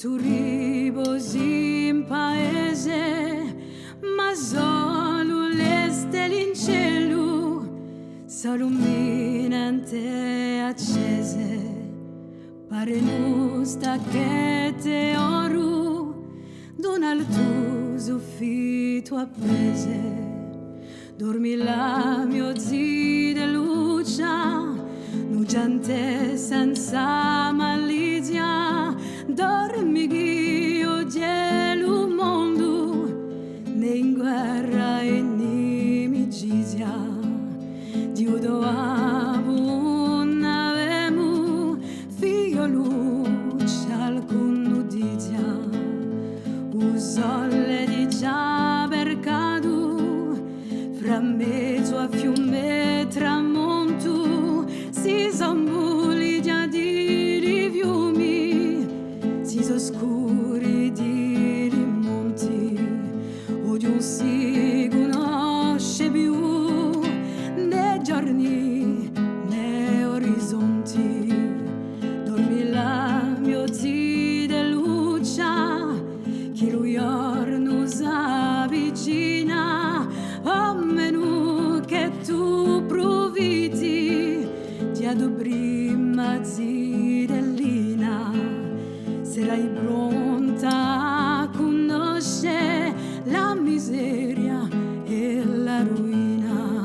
tu riposi in paese, ma solo le stelle in cielo, solo minante accese, pare non stacchette oro, d'un alto soffitto appese, dormi là mio zio de luce, gente senza malizia, dormi che oggi è il mondo, né in guerra e nimicizia, Dio doavo n'avemo, figlio luce alcun nudizia, un sole di già mercato, fra mezzo a fiume tramonto, si sombuli già di fiumi, si oscuri di monti, oggi si conosce più né giorni né orizzonti, dormi là mio zio de luce, che lui giorno s'avvicina, a meno che tu provvidi ad prima zidellina, sarai pronta a conoscere la miseria e la ruina.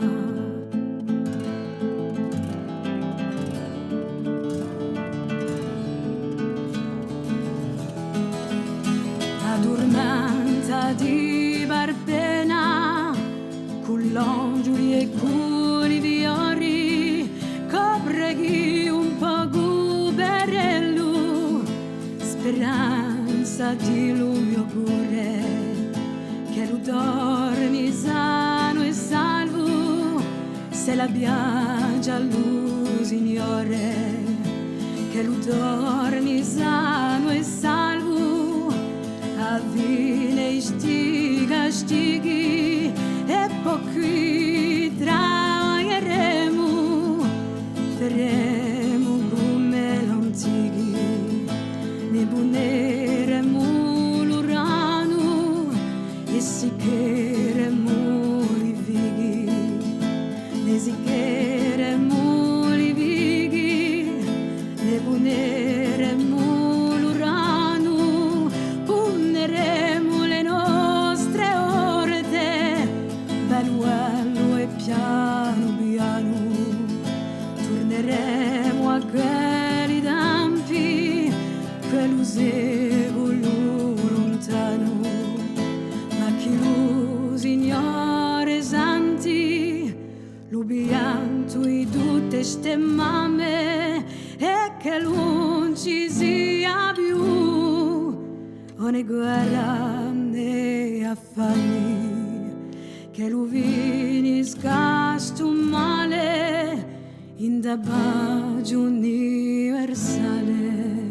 Adornata di barbena, con l'ongiuri e con i fiori, copreghi un po' guberello, speranza di lui mio cuore, che lu dormi sano e salvo, se la piaggia lui signore, che lu dormi sano e salvo, a fine sti castighi e poi qui trarremo, faremo come l'antichi, ne puneremo l'urano e siccheremo i fighi, ne siccheremo i fighi, ne puneremo l'urano, puneremo le nostre orte, bello e piano piano, torneremo a quelli tempi, quello secolo lontano, ma chi lo signore santi, lo pianto di tutte ste mamme, e che non ci sia più ogni guerra né affanni, che lo finisca sto male in da pace universale.